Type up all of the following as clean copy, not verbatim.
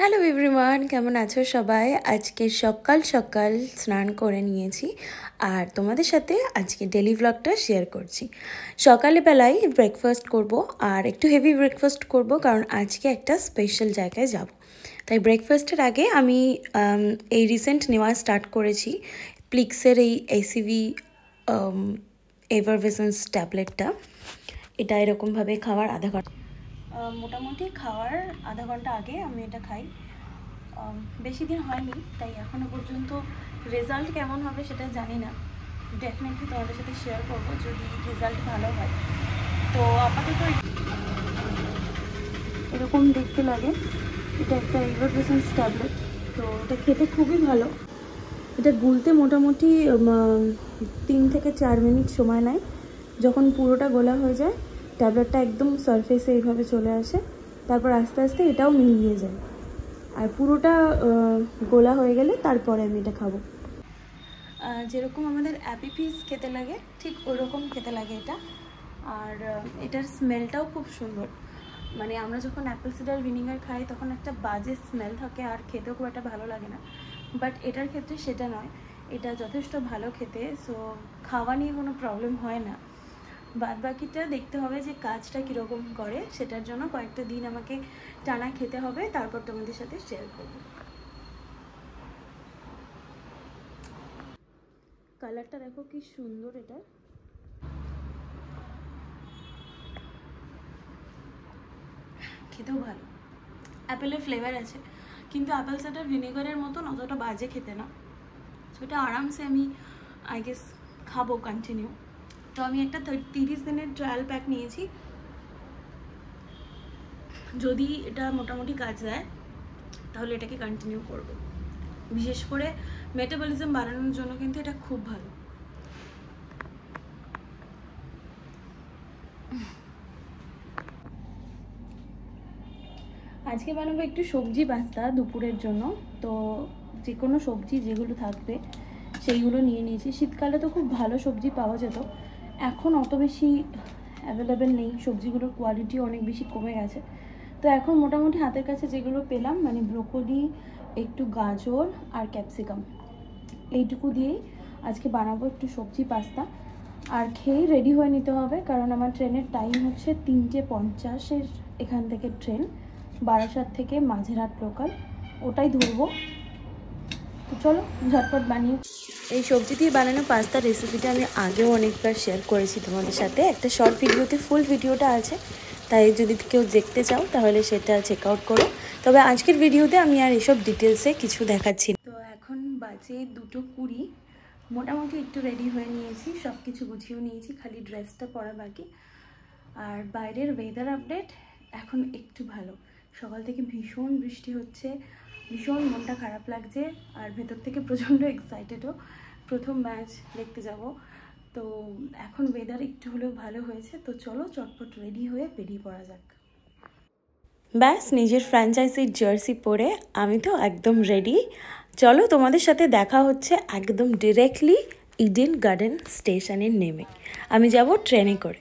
Hello everyone, কেমন আছো সবাই? আজকে সকাল সকাল স্নান করে নিয়েছি আর তোমাদের সাথে আজকে ডেলি ভ্লগটা শেয়ার করছি। সকালে বেলায় ব্রেকফাস্ট করব আর একটু হেভি ব্রেকফাস্ট করব, কারণ আজকে একটা স্পেশাল জায়গায় যাব। তাই ব্রেকফাস্টের আগে আমি এই রিসেন্ট নেওয়া স্টার্ট করেছি প্লিক্সের এই এসিভি এভারভেসেন্স ট্যাবলেটটা। এটা এরকমভাবে খাওয়ার মোটামুটি খাওয়ার আধা ঘন্টা আগে আমি এটা খাই। বেশি দিন হয়নি, তাই এখনও পর্যন্ত রেজাল্ট কেমন হবে সেটা জানি না। ডেফিনেটলি তোমাদের সাথে শেয়ার করবো যদি রেজাল্ট ভালো হয়। তো আপাতত এরকম দেখতে লাগে। এটা একটা এভারভেসেন্স ট্যাবলেট, তো এটা খেতে খুবই ভালো। এটা গুলতে মোটামুটি 3 থেকে 4 মিনিট সময় নেয়। যখন পুরোটা গোলা হয়ে যায়, ট্যাবলেটটা একদম সারফেসে এইভাবে চলে আসে, তারপর আস্তে আস্তে এটাও মিলিয়ে যায়। আর পুরোটা গোলা হয়ে গেলে তারপরে আমি এটা খাবো। যেরকম আমাদের অ্যাপি ফিজ খেতে লাগে ঠিক ওরকম খেতে লাগে এটা। আর এটার স্মেলটাও খুব সুন্দর। মানে আমরা যখন অ্যাপেল সিডার ভিনিগার খাই তখন একটা বাজে স্মেল থাকে আর খেতেও খুব একটা ভালো লাগে না, বাট এটার ক্ষেত্রে সেটা নয়। এটা যথেষ্ট ভালো খেতে, সো খাওয়া নিয়ে কোনো প্রবলেম হয় না। বাদ বাকিটা দেখতে হবে যে কাজটা কীরকম করে, সেটার জন্য কয়েকটা দিন আমাকে টানা খেতে হবে, তারপর তোমাদের সাথে শেয়ার করব। কালারটা দেখো কি সুন্দর, এটা খেতেও ভালো। অ্যাপেলের ফ্লেভার আছে, কিন্তু অ্যাপেল সাইডার ভিনেগারের মতন অতটা বাজে খেতে না। সো এটা আরামসে আমি আই গেস খাবো কন্টিনিউ। তো আমি একটা 30 দিনের ট্রায়াল প্যাক নিয়েছি। যদি এটা মোটামুটি কাজ দেয় তাহলে এটাকে কন্টিনিউ করব। বিশেষ করে মেটাবলিজম বাড়ানোর জন্য কিন্তু এটা খুব ভালো। আজকে বানাবো একটু সবজি পাস্তা দুপুরের জন্য। তো যে কোনো সবজি যেগুলো থাকবে সেইগুলো নিয়ে নিয়েছি। শীতকালে তো খুব ভালো সবজি পাওয়া যেত, এখন অত বেশি অ্যাভেলেবেল নেই, সবজিগুলোর কোয়ালিটি অনেক বেশি কমে গেছে। তো এখন মোটামুটি হাতের কাছে যেগুলো পেলাম, মানে ব্রোকলি, একটু গাজর আর ক্যাপসিকাম, এইটুকু দিয়েই আজকে বানাবো একটু সবজি পাস্তা। আর খেয়ে রেডি হয়ে নিতে হবে, কারণ আমার ট্রেনের টাইম হচ্ছে 3:50 এখান থেকে ট্রেন, বারাসাত থেকে মাঝেরহাট লোকাল, ওটাই ধরবো। তো চলো ঝটপট বানিয়ে। এই সবজি দিয়ে বানানো পাস্তার রেসিপিটা আমি আগেও অনেকবার শেয়ার করেছি তোমাদের সাথে, একটা শর্ট ভিডিওতে। ফুল ভিডিওটা আছে, তাই যদি কেউ দেখতে চাও তাহলে সেটা চেক আউট করো। তবে আজকের ভিডিওতে আমি আর এসব ডিটেলসে কিছু দেখাচ্ছি। তো এখন বাজে 2:20, মোটামুটি একটু রেডি হয়ে নিয়েছি, সব কিছু গুছিয়েও নিয়েছি, খালি ড্রেসটা পরা বাকি। আর বাইরের ওয়েদার আপডেট এখন একটু ভালো। সকাল থেকে ভীষণ বৃষ্টি হচ্ছে, ভীষণ মনটা খারাপ লাগছে, আর ভেতর থেকে প্রচণ্ড এক্সাইটেডও। প্রথম ম্যাচ দেখতে যাব, তো এখন ওয়েদার একটু হলেও ভালো হয়েছে। তো চলো চটপট রেডি হয়ে বেরিয়ে পড়া যাক। ব্যাস, নিজের ফ্র্যাঞ্চাইজির জার্সি পরে আমি তো একদম রেডি। চলো তোমাদের সাথে দেখা হচ্ছে একদম ডিরেক্টলি ইডেন গার্ডেন স্টেশনে নেমে। আমি যাব ট্রেনে করে।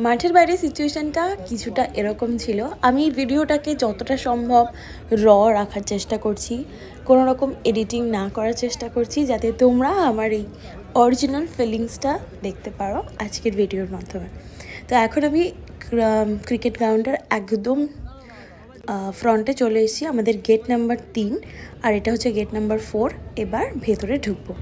মাঠের বাইরে সিচুয়েশানটা কিছুটা এরকম ছিল। আমি ভিডিওটাকে যতটা সম্ভব রাখার চেষ্টা করছি, কোনো রকম এডিটিং না করার চেষ্টা করছি, যাতে তোমরা আমার এই অরিজিনাল ফিলিংসটা দেখতে পারো আজকের ভিডিওর মাধ্যমে। তো এখন আমি ক্রিকেট গ্রাউন্ডের একদম ফ্রন্টে চলে এসেছি, আমাদের গেট নাম্বার 3, আর এটা হচ্ছে গেট নাম্বার 4। এবার ভেতরে ঢুকবো।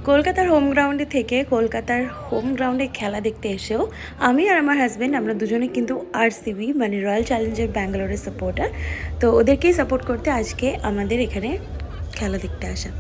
কলকাতার হোম গ্রাউন্ডে থেকে কলকাতার হোম গ্রাউন্ডে খেলা দেখতে এসেও আমি আর আমার হাজব্যান্ড আমরা দুজনে কিন্তু আরসিবি মানে রয়্যাল চ্যালেঞ্জার ব্যাঙ্গালোরের সাপোর্টার। তো ওদেরকেই সাপোর্ট করতে আজকে আমাদের এখানে খেলা দেখতে আসা।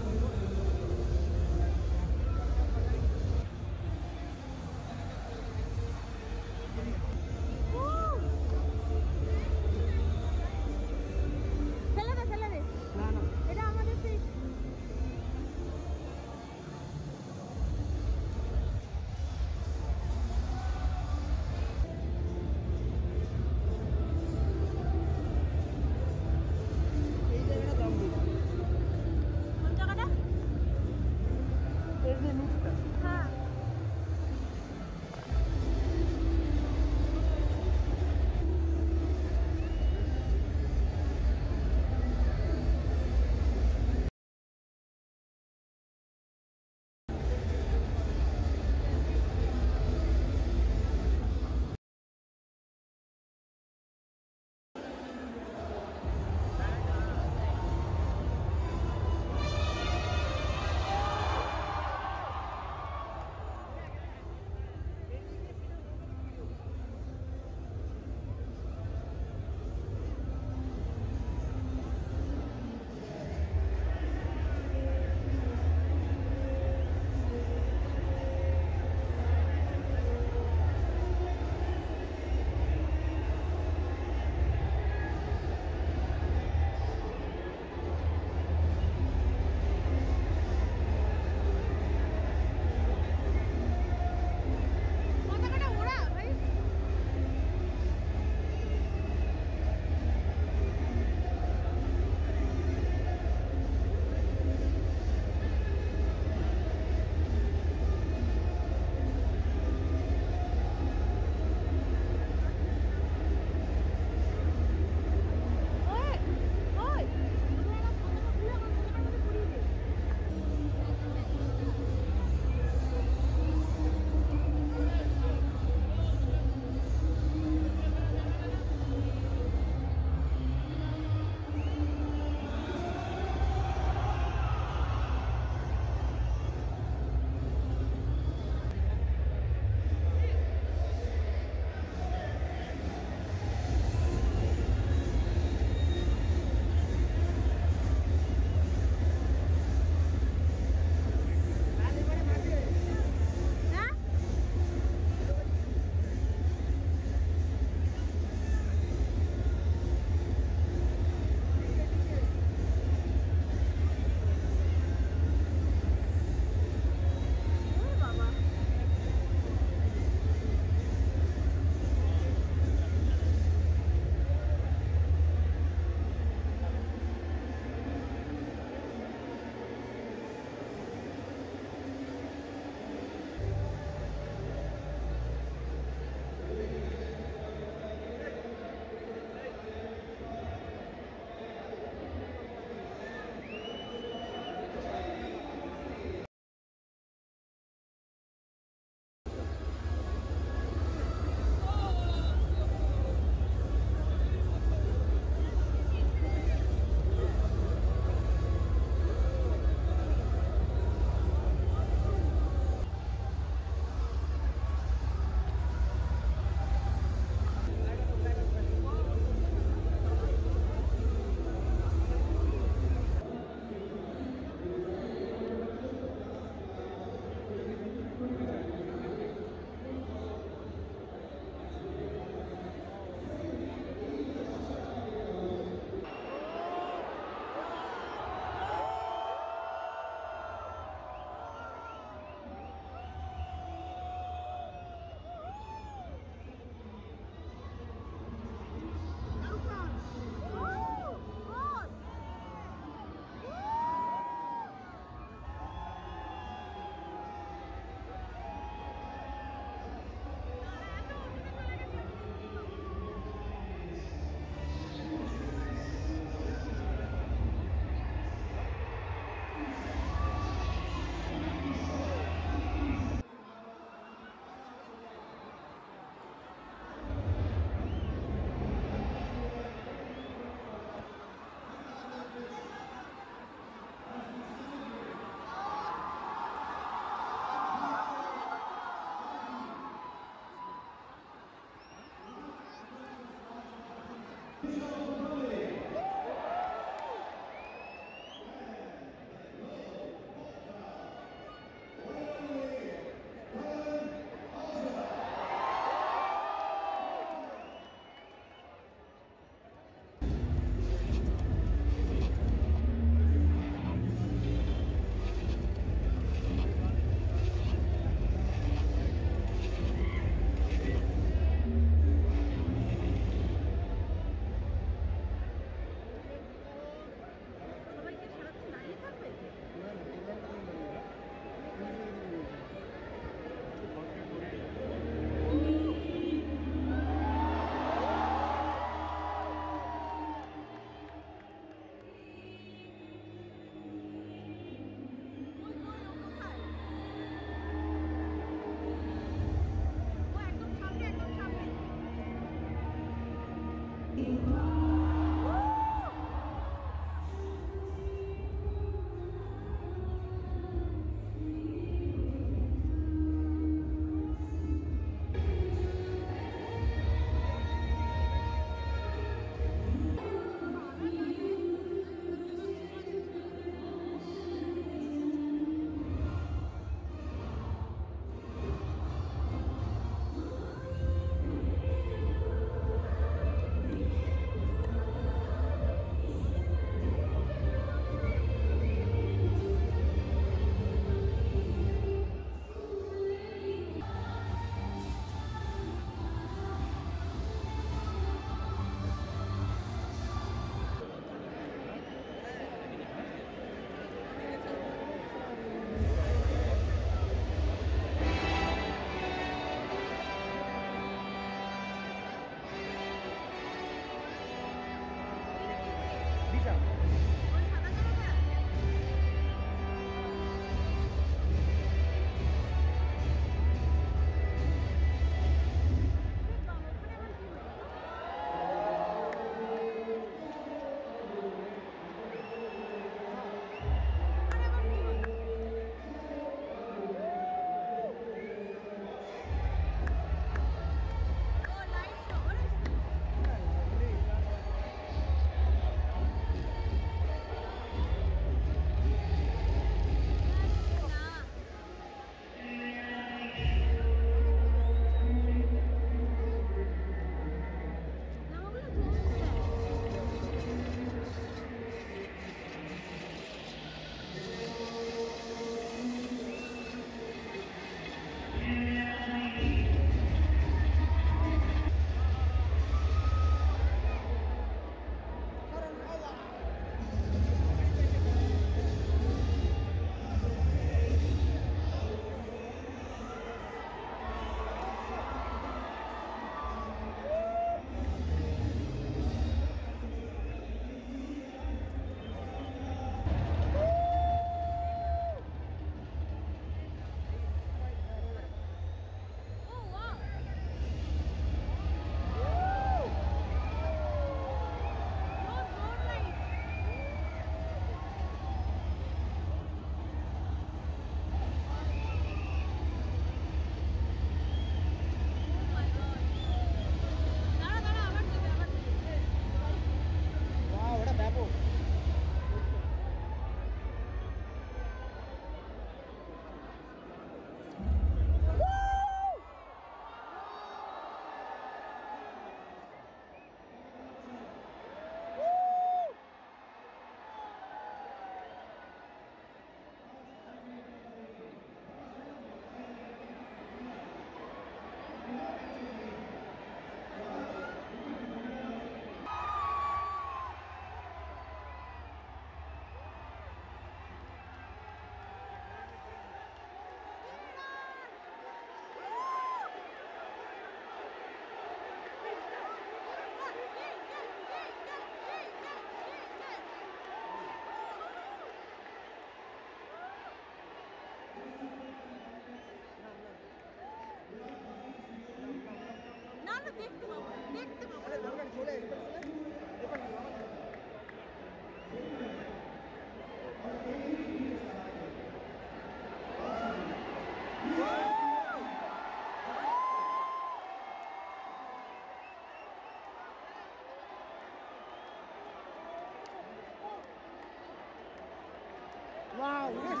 ওয়াও ইয়েস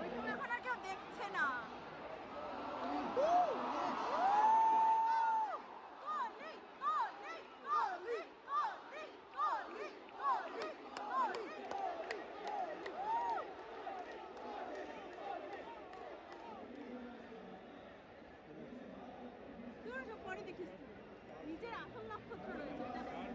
ওই সময় এখন আর কেউ দেখছে না। পরে দেখিস নিজের আসল নক্ষত্র রয়েছে এটা দেখ।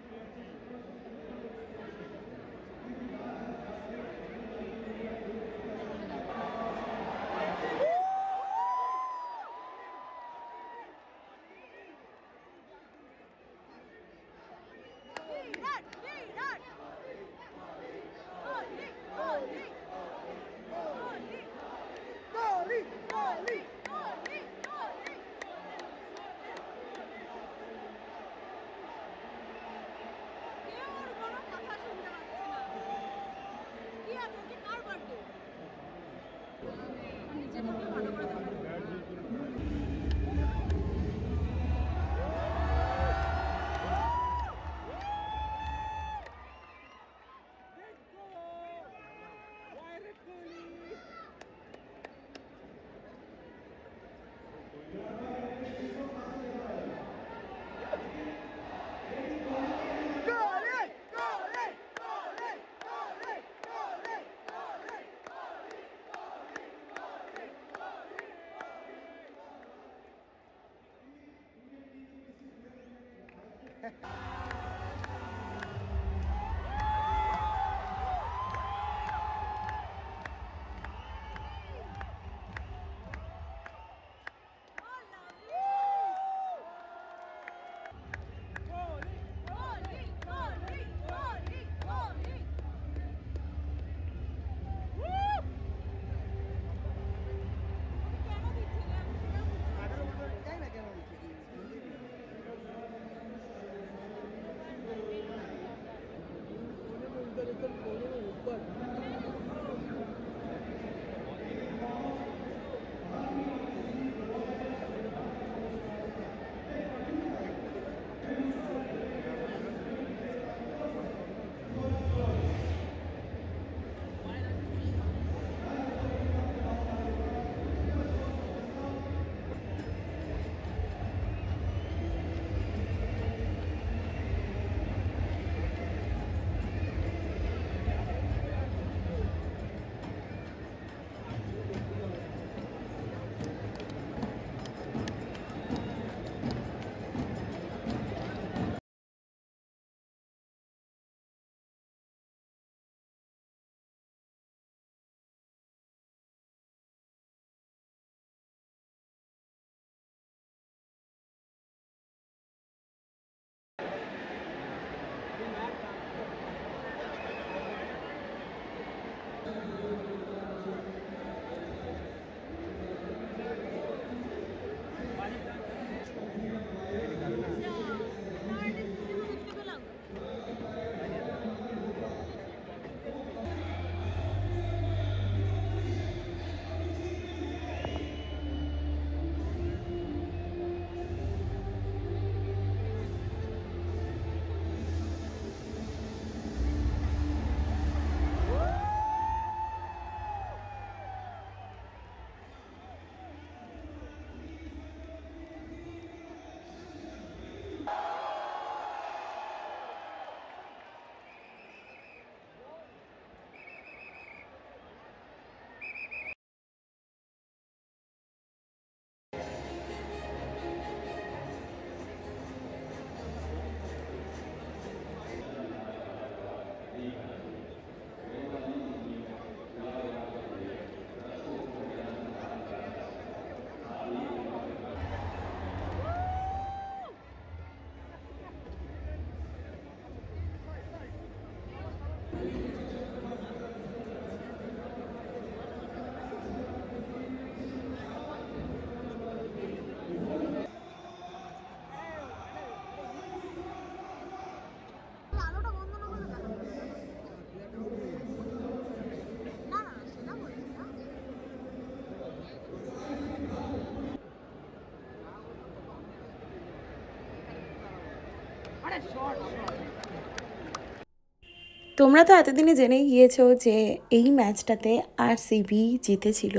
তোমরা তো এতদিনে জেনেই গিয়েছো যে এই ম্যাচটাতে আরসিবি জিতেছিল।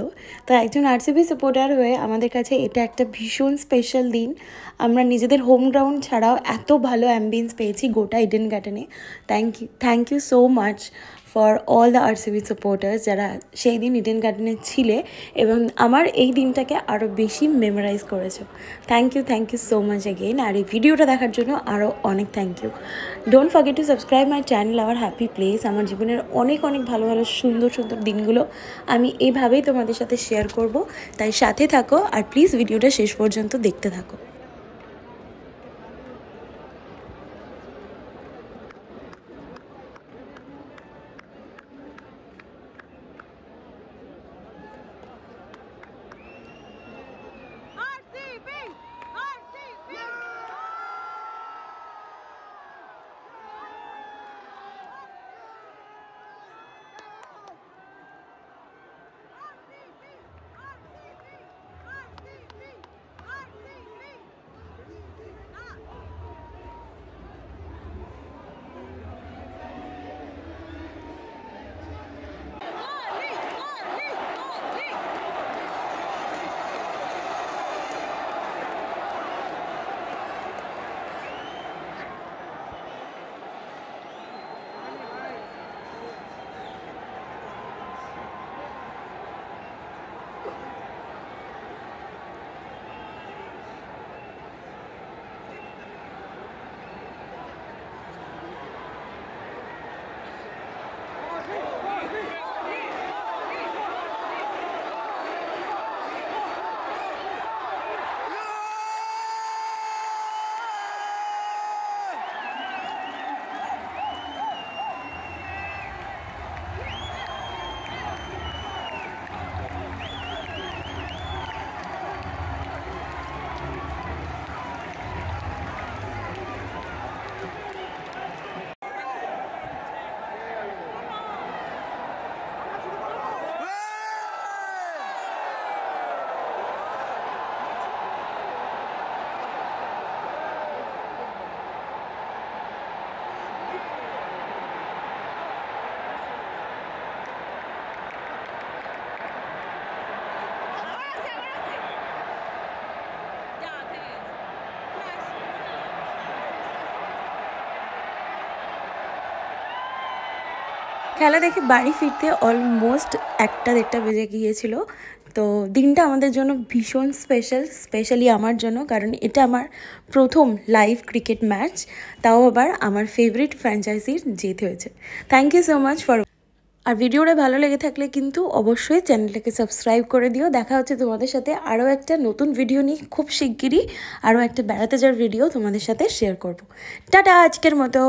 তো একজন আরসিবি সাপোর্টার হয়ে আমাদের কাছে এটা একটা ভীষণ স্পেশাল দিন। আমরা নিজেদের হোম গ্রাউন্ড ছাড়াও এত ভালো অ্যাম্বিয়েন্স পেয়েছি গোটা ইডেন গার্ডেনে। Thank you so much for all the RCB supporters যারা সেই দিন ইডেন গার্ডেনে ছিলে এবং আমার এই দিনটাকে আরও বেশি মেমোরাইজ করেছো। Thank you so much again. আর এই ভিডিওটা দেখার জন্য আরও অনেক thank you. Don't forget to subscribe my channel our happy place. আমার জীবনের অনেক ভালো ভালো সুন্দর সুন্দর দিনগুলো আমি এইভাবেই তোমাদের সাথে শেয়ার করব, তাই সাথে থাকো আর প্লিজ ভিডিওটা শেষ পর্যন্ত দেখতে থাকো। খেলা দেখে বাড়ি ফিরতে অলমোস্ট 1-1:30 বেজে গিয়েছিল। তো দিনটা আমাদের জন্য ভীষণ স্পেশালি আমার জন্য, কারণ এটা আমার প্রথম লাইভ ক্রিকেট ম্যাচ, তাও আবার আমার ফেভারিট ফ্র্যাঞ্চাইজির জিত হয়েছে। Thank you so much for. আর ভিডিওটা ভালো লেগে থাকলে কিন্তু অবশ্যই চ্যানেলটাকে সাবস্ক্রাইব করে দিও। দেখা হচ্ছে তোমাদের সাথে আরও একটা নতুন ভিডিও নিয়ে খুব শিগগিরই। আরও একটা বেড়াতে যাওয়ার ভিডিও তোমাদের সাথে শেয়ার করব। টাটা আজকের মতো।